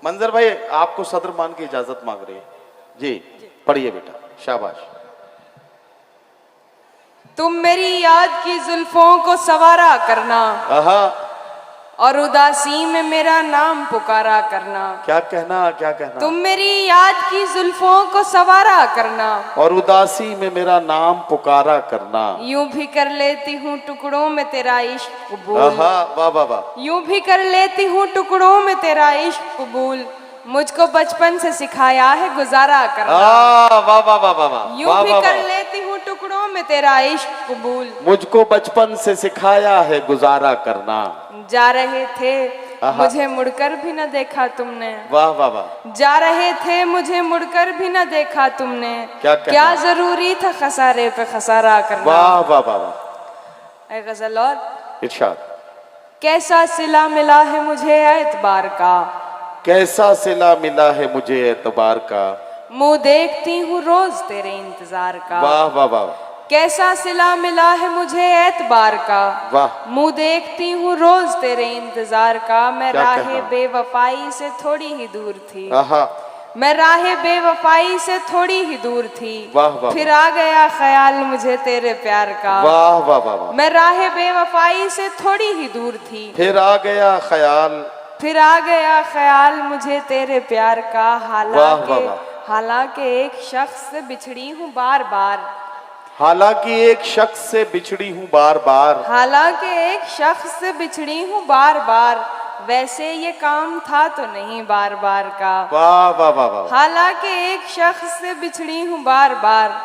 मंजर भाई आपको सदर मान की इजाजत मांग रही है जी, पढ़िए बेटा, शाबाश। तुम मेरी याद की जुल्फों को सवारा करना और उदासी में मेरा नाम पुकारा करना। क्या कहना, क्या कहना? तुम मेरी याद की जुल्फों को सवारा करना और उदासी में मेरा नाम पुकारा करना। यूं भी कर लेती हूँ टुकड़ों में तेरा इश्क कबूल। वाह वाह वाह। यूं भी कर लेती हूँ टुकड़ों में तेरा इश्क कबूल। मुझको बचपन से सिखाया है गुजारा करना। वाह वाह वाह वाह। यूं भी कर लेती हूँ टुकड़ों में तेरा इश्क कबूल। मुझको बचपन से सिखाया है गुजारा करना। जा रहे थे मुझे मुड़कर भी न देखा तुमने। वाह वाह वाह। जा रहे थे मुझे मुड़कर भी न देखा तुमने। क्या जरूरी था खसारे पे खसारा करना। वाह वाह वाह वाह। एक गजल और इरशाद। कैसा सिला मिला है मुझे एतबार का। कैसा सिला मिला है मुझे एतबार का। मुंह देखती हूँ रोज तेरे इंतजार का। वाह वाह वाह। कैसा सिला मिला है मुझे एतबार का। वाह। मुंह देखती हूँ रोज तेरे इंतजार का। मैं राहे बेवफाई से थोड़ी ही दूर थी। मैं राहे बेवफाई से थोड़ी ही दूर थी। वाह वाह। फिर आ गया ख्याल मुझे तेरे प्यार का। वाह वाह वाह। मैं राहे बेवफाई से थोड़ी ही दूर थी। फिर आ गया ख्याल। फिर आ गया ख्याल मुझे तेरे प्यार का। हालांकि एक शख्स से बिछड़ी हूँ बार बार। हालांकि एक शख्स से बिछड़ी हूँ बार बार। हालांकि एक शख्स से बिछड़ी हूँ बार बार। वैसे ये काम था तो नहीं बार बार का। वाह वाह वाह वाह। हालांकि एक शख्स से बिछड़ी हूँ बार बार।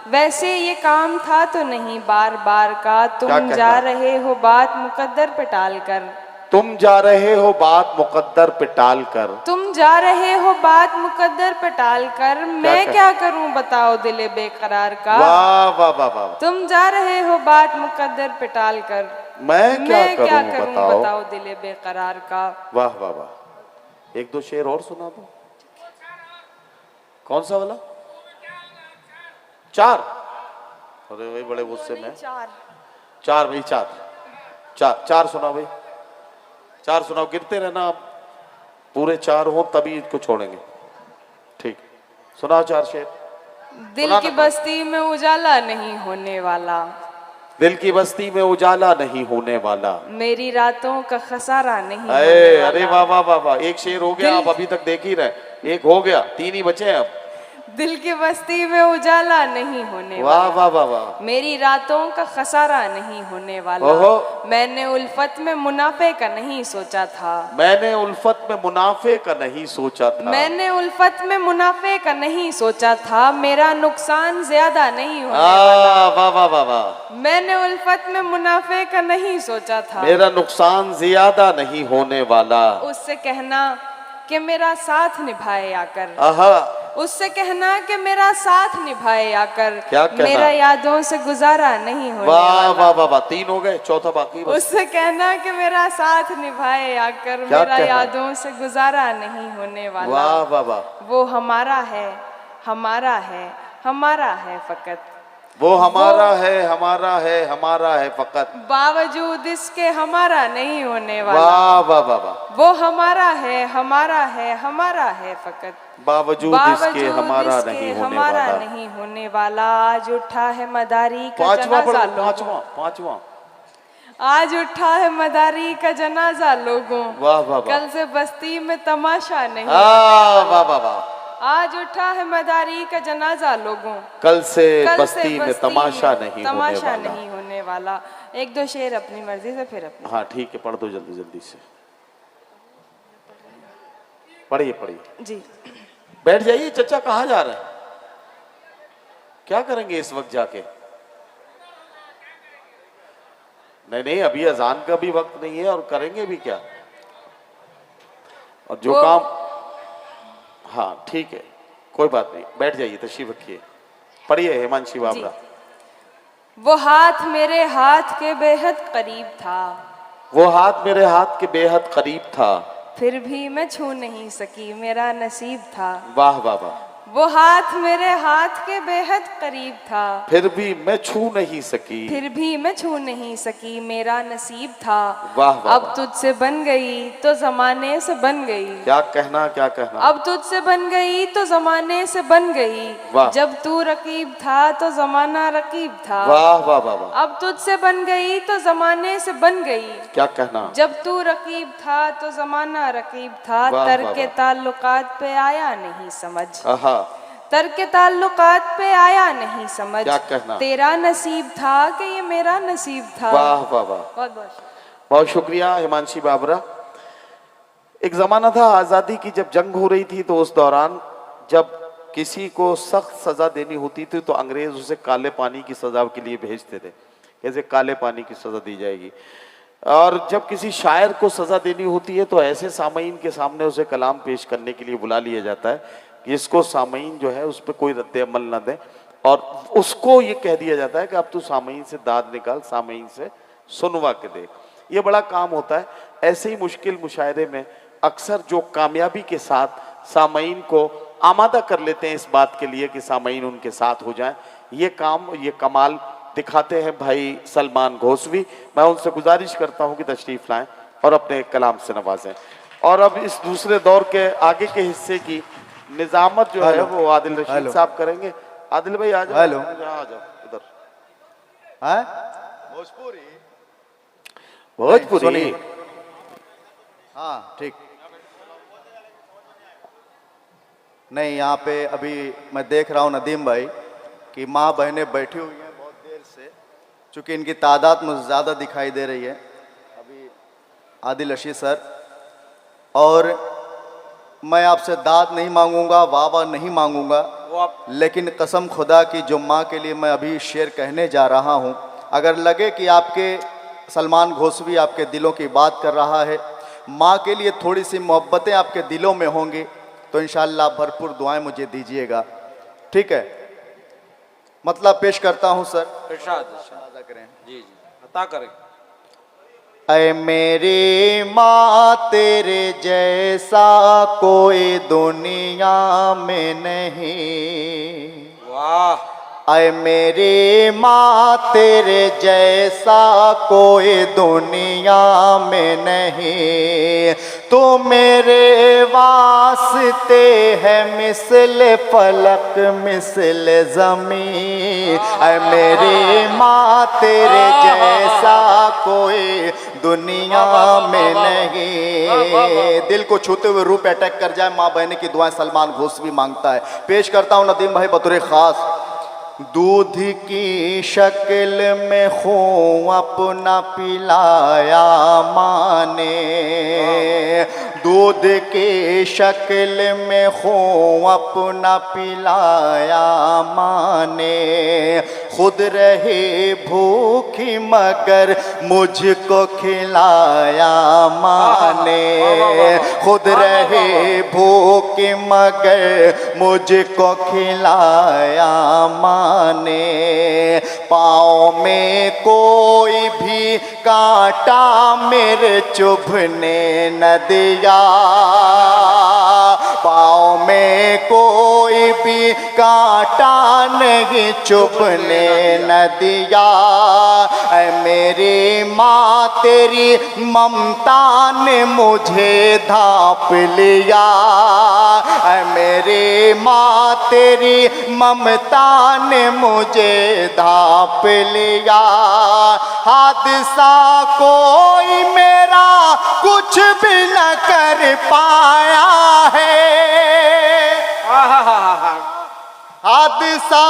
वैसे ये काम था तो नहीं बार बार का। तुम जा रहे हो बात मुकद्दर पे टाल कर। तुम जा रहे हो बात मुकद्दर पे टाल कर। तुम जा रहे हो बात मुकद्दर पे टाल कर। मैं क्या करूं बताओ दिले बेकरार का। वाह वाह वाह वाह। तुम जा रहे हो बात मुकद्दर पे टाल कर। मैं क्या करूं बताओ दिले बेकरार का। वाह वाह वाह। एक दो शेर और सुना दो। कौन सा वाला? चार। अरे भाई बड़े गुस्से में। चार भाई, चार सुनाओ भाई, चार सुनाओ। गिरते रहना आप, पूरे चार हो तभी इसको छोड़ेंगे। ठीक, सुनाओ चार शेर। दिल की बस्ती में उजाला नहीं होने वाला। दिल की बस्ती में उजाला नहीं होने वाला। मेरी रातों का खसारा नहीं होने वाला। अरे वाह वाह वाह वाह। एक शेर हो गया, आप अभी तक देख ही रहे। एक हो गया, तीन ही बचे हैं अब। दिल की बस्ती में उजाला नहीं होने वाला। वाह वाह वाह वाह। मेरी रातों का खसारा नहीं होने वाला। मैंने उल्फत में मुनाफे का नहीं सोचा था। मैंने उल्फत में मुनाफे का नहीं सोचा था। मैंने उल्फत में मुनाफे का नहीं सोचा था। मेरा नुकसान ज्यादा नहीं होने वाला। वाह वाह वाह वाह। मैंने उल्फत में मुनाफे का नहीं सोचा था। मेरा नुकसान ज्यादा नहीं होने वाला। उससे कहना कि मेरा साथ निभाए आकर। उससे कहना कि मेरा साथ निभाए आकर। क्या कहना? मेरा यादों से गुजारा नहीं होने वाला। वाह वाह वाह। तीन हो गए, चौथा बाकी बस। उससे कहना कि मेरा साथ निभाए आकर। मेरा यादों से गुजारा नहीं होने वाला। वाह वाह वाह। वो हमारा है, हमारा है, हमारा है फकत। वो हमारा है, हमारा है, हमारा है फकत। बावजूद इसके हमारा नहीं होने वाला। वाह वाह वाह वाह। वो हमारा है, हमारा है, हमारा है फकत। बावजूद इसके हमारा नहीं होने वाला। आज उठा है मदारी का जनाजा। पांचवा। आज उठा है मदारी का जनाजा लोगों। वाह वाह। कल से बस्ती में तमाशा नहीं। वाह वाह वाह। आज उठा है मदारी का जनाजा लोगों। कल से बस्ती में तमाशा नहीं होने वाला। एक दो शेर अपनी मर्जी से, फिर अपनी। हाँ ठीक है, पढ़ दो जल्दी जल्दी से। पढ़िए जी। बैठ जाइए। चचा कहाँ जा रहे हैं? क्या करेंगे इस वक्त जाके? नहीं, अभी अजान का भी वक्त नहीं है और करेंगे भी क्या? और जो काम, हाँ ठीक है, कोई बात नहीं, बैठ जाइए, तशरीफ रखिए। पढ़िए हिमांशी बाबरा। वो हाथ मेरे हाथ के बेहद करीब था। वो हाथ मेरे हाथ के बेहद करीब था। फिर भी मैं छू नहीं सकी, मेरा नसीब था। वाह वाह वाह। वो हाथ मेरे हाथ के बेहद करीब था, फिर भी मैं छू नहीं सकी, फिर भी मैं छू नहीं सकी, मेरा नसीब था। वाह वाह अब तुझसे बन गई तो जमाने से बन गई, क्या कहना क्या कहना। अब तुझसे बन गई तो जमाने से बन गई, वाह। जब तू रकीब था तो जमाना रकीब था। वाह वाह वाह वाह, अब तुझसे बन गई तो जमाने से बन गई, क्या कहना। जब तू रकीब था तो जमाना रकीब था। वाह, तर्क वाह, वाह। ताल्लुकात पे आया नहीं समझ, आहा, तर्क ताल्लुकात पे आया नहीं समझ, क्या कहना। तेरा नसीब था कि ये मेरा नसीब था। वाह वाह वाह, बहुत बहुत बहुत शुक्रिया हिमांशी बाबरा। एक जमाना था आजादी की, जब जंग हो रही थी तो उस दौरान जब किसी को सख्त सजा देनी होती थी तो अंग्रेज उसे काले पानी की सजा के लिए भेजते थे, कैसे काले पानी की सजा दी जाएगी। और जब किसी शायर को सजा देनी होती है तो ऐसे सामईन के सामने उसे कलाम पेश करने के लिए बुला लिया जाता है कि इसको सामईन जो है उस पर कोई रद्द अमल ना दे, और उसको ये कह दिया जाता है कि अब तू सामईन से दाद निकाल, सामईन से सुनवा के दे। ये बड़ा काम होता है। ऐसे ही मुश्किल मुशायरे में अक्सर जो कामयाबी के साथ सामईन को आमादा कर लेते हैं इस बात के लिए कि सामईन उनके साथ हो जाएं, ये काम, ये कमाल दिखाते हैं भाई सलमान घोसवी। मैं उनसे गुजारिश करता हूं कि तशरीफ लाएं और अपने कलाम से नवाजें। और अब इस दूसरे दौर के आगे के हिस्से की निजामत जो है वो आदिल रशीद साहब करेंगे। आदिल भाई आ जाओ, आ जाओ इधर। भोजपुरी, हाँ ठीक। नहीं, यहाँ पे अभी मैं देख रहा हूँ नदीम भाई कि माँ बहनें बैठी हुई हैं बहुत देर से, चूँकि इनकी तादाद मुझे ज़्यादा दिखाई दे रही है। अभी आदिल रशीद सर, और मैं आपसे दाद नहीं मांगूंगा, वाह वाह नहीं मांगूंगा, लेकिन कसम खुदा की जो माँ के लिए मैं अभी शेर कहने जा रहा हूँ, अगर लगे कि आपके सलमान घोसवी आपके दिलों की बात कर रहा है, माँ के लिए थोड़ी सी मोहब्बतें आपके दिलों में होंगी तो इंशाअल्लाह भरपूर दुआएं मुझे दीजिएगा, ठीक है। मतलब पेश करता हूँ सर, इरशाद करें। जी जी, अता करें। ऐ मेरी माँ तेरे जैसा कोई दुनिया में नहीं, वाह। ऐ मेरी माँ तेरे जैसा कोई दुनिया में नहीं, तू मेरे वास्ते है मिसल फलक मिसल ज़मीं। ऐ मेरी माँ तेरे जैसा कोई दुनिया में नहीं। दिल को छूते हुए रूप अटैक कर जाए, माँ बहने की दुआएं सलमान घोसवी मांगता है। पेश करता हूँ नदीम भाई बतौर खास। दूध की शक्ल में खून अपना पिलाया माँ ने, दूध की शक्ल में खून अपना पिलाया माँ ने, खुद रही भूखी मगर मुझको खिलाया माँ ने, खुद रही भूखी मगर मुझको खिलाया माँ ने। पाँव में कोई भी कांटा मेरे चुभने न दिया, पाँव में कोई भी कांटा नहीं चुभने न दिया। ऐ मेरी माँ तेरी ममता ने मुझे धाप लिया, ऐ मेरी माँ तेरी ममता ने मुझे धाप लिया। हादसा कोई मेरा कुछ भी न कर पाया है, हादसा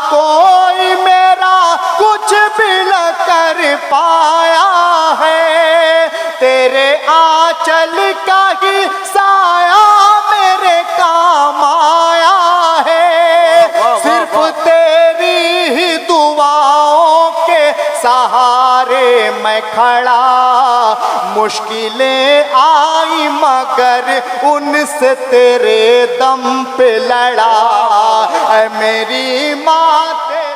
कोई मेरा कुछ भी न कर पाया है। तेरे आंचल का ही साया मेरे काम आया है, सिर्फ तेरी ही दुआओं के सहारे मैं खड़ा। मुश्किलें आई मगर उनसे तेरे दम पे लड़ा। ऐ मेरी माँ तेरे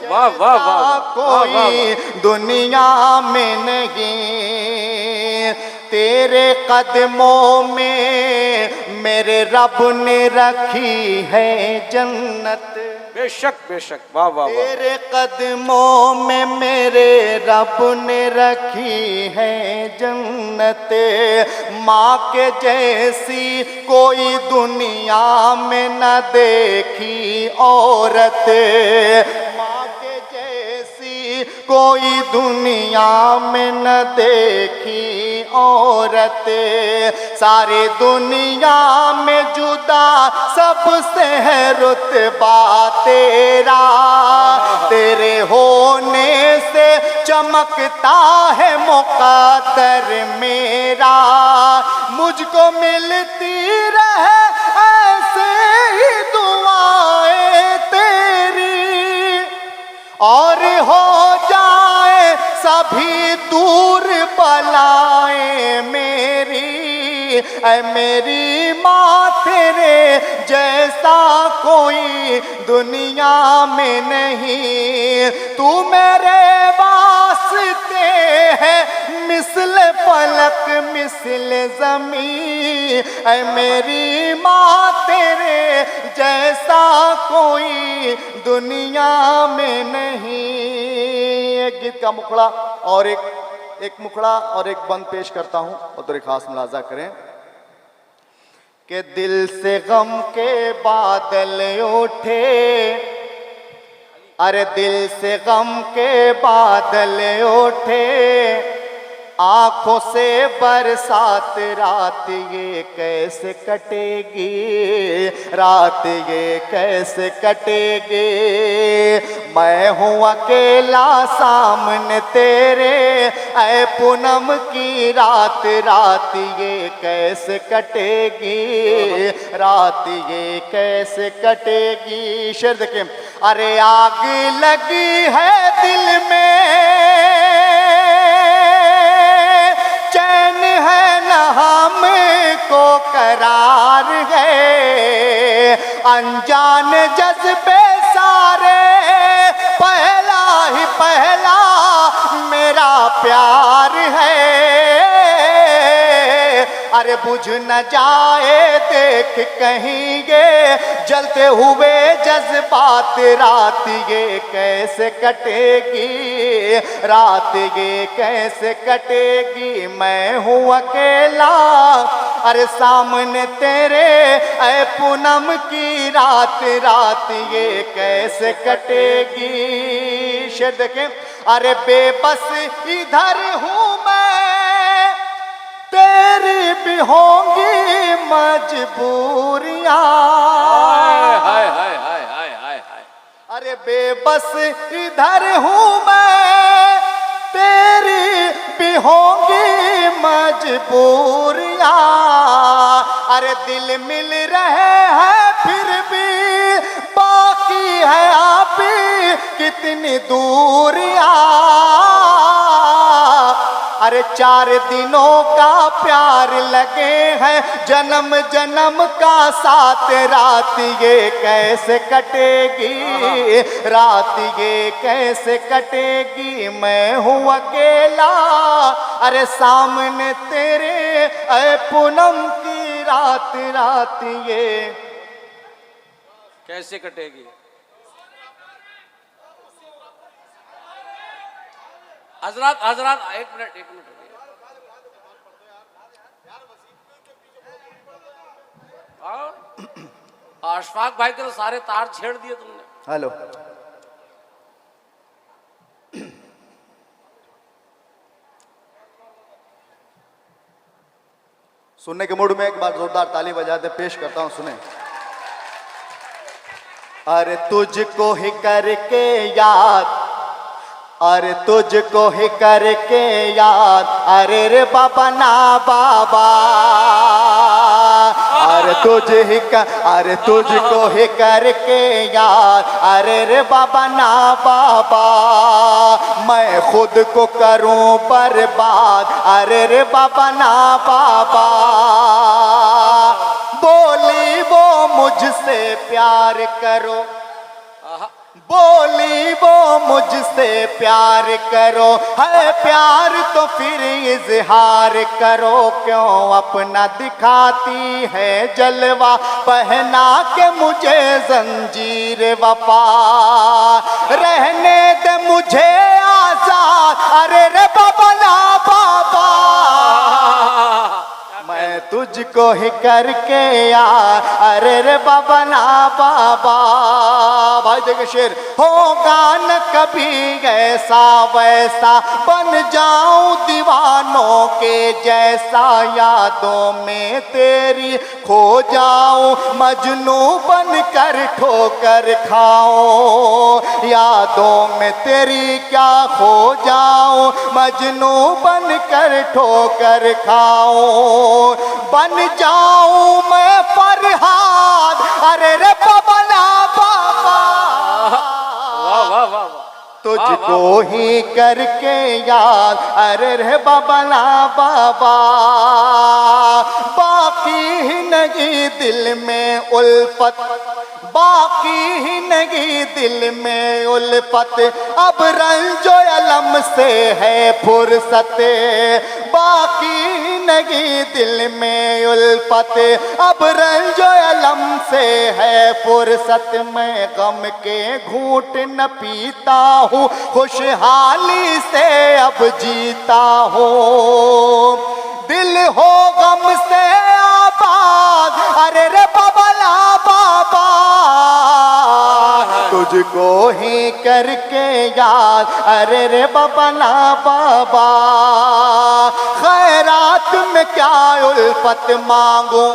जैसा कोई दुनिया में नहीं, तेरे कदमों में मेरे रब ने रखी है जन्नत। बेशक बेशक, वाह वाह वाह। तेरे कदमों में मेरे रब ने रखी है जन्नत। माँ के जैसी कोई दुनिया में न देखी औरत। माँ के जैसी कोई दुनिया में न देखी औरत। सारी दुनिया में जुदा सबसे है रुतबा तेरा। तेरे होने से चमकता है मुक़द्दर मेरा। मुझको मिलती रहे ऐसे ही दुआएं तेरी, और हो जाए सभी दूर बलाएं मेरी। ऐ मेरी माँ तेरे जैसा कोई दुनिया में नहीं। तू मेरे वास्ते है मिसल पलक मिसल जमी। ऐ मेरी माँ तेरे जैसा कोई दुनिया में नहीं। एक गीत का मुखड़ा और एक मुखड़ा और एक बंद पेश करता हूं और थोड़ी खास मुलाजा करें कि दिल से गम के बादल उठे। अरे दिल से गम के बादल उठे, आंखों से बरसात रात ये कैसे कटेगी। रात ये कैसे कटेगी। मैं हूँ अकेला सामने तेरे, ऐ पूनम की रात। रात ये कैसे कटेगी। रात ये कैसे कटेगी। शेर देखें। अरे आग लगी है दिल में, चैन है न हमको करार है। अनजान जज्बे सारे पहला ही पहला मेरा प्यार है। अरे बुझ न जाए देख कहीं ये जलते हुए जज्बात। रात ये कैसे कटेगी। रात ये कैसे कटेगी। मैं हूँ अकेला अरे सामने तेरे, ऐ पूनम की रात। रात ये कैसे कटेगी। शेर देखें। अरे बेबस इधर हूँ मैं, तेरी भी होंगी मजबूरियां। हाय हाय हाय हाय हाय हाय। अरे बेबस इधर हूँ मैं, तेरी भी होंगी मजबूरियां। अरे दिल मिल रहे हैं फिर भी बाकी है आप कितनी दूरियां। अरे 4 दिनों का प्यार लगे हैं जन्म जन्म का साथ। रात ये कैसे कटेगी। रात ये कैसे कटेगी। मैं हूँ अकेला अरे सामने तेरे, ऐ पूनम की रात। रात ये कैसे कटेगी। हजरत हजरत एक मिनट अशफाक भाई के तो सारे तार छेड़ दिए तुमने। हेलो। सुनने के मूड में एक बार जोरदार ताली बजा दे। पेश करता हूं, सुने। अरे तुझको ही करके याद, अरे तुझको ही करके याद। अरे रे बाबा ना बाबा, अरे अरे तुझको ही करके याद। अरे रे बाबा ना बाबा, मैं खुद को करूं बर्बाद। अरे रे बाबा ना बाबा, बोली वो मुझसे प्यार करो, बोली कोई वो मुझसे प्यार करो, है प्यार तो फिर इजहार करो, क्यों अपना दिखाती है जलवा, पहना के मुझे जंजीर वफा, रहने दे मुझे आजाद, अरे रे बाबा ना बाबा, मैं तुझको ही करके यार, अरे रे बाबा ना बाबा। भाई देखिए शेर, होगा न कभी ऐसा वैसा, बन जाऊं दीवानों के जैसा, यादों में तेरी खो जाऊं, मजनू बन कर ठोकर खाऊं, यादों में तेरी क्या खो जाऊं, मजनू बन कर ठोकर खाऊं, बन जाऊं मैं फरहाद, अरे रे बाबा ना बाबा, वाह वाह वाह, तुझको ही करके याद, अरे रे बाबा ना बाबा, बाकी ही नहीं दिल में उल्फत, बाकी ही नहीं दिल में उल्फत, अब रंजो अलम से है फुर्सत, बाकी ही नहीं दिल में उल्फत, अब रंजो अलम से है फुर्सत, मैं गम के घूंट न पीता हूँ, खुशहाली से अब जीता हूँ, दिल हो गम से आबाद, अरे रे बाबा ला बाबा, तुझको ही करके याद, अरे रे बाबा ना बाबा, खैरात में क्या उल्फत मांगू,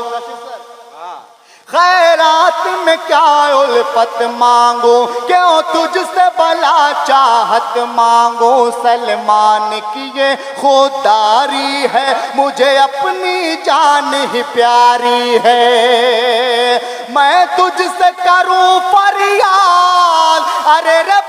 खैरात में क्या उल्फत मांगो, क्यों तुझसे भला चाहत मांगो, सलमान की ये खुदारी है, मुझे अपनी जान ही प्यारी है, मैं तुझसे करूं फरियाद, अरे रे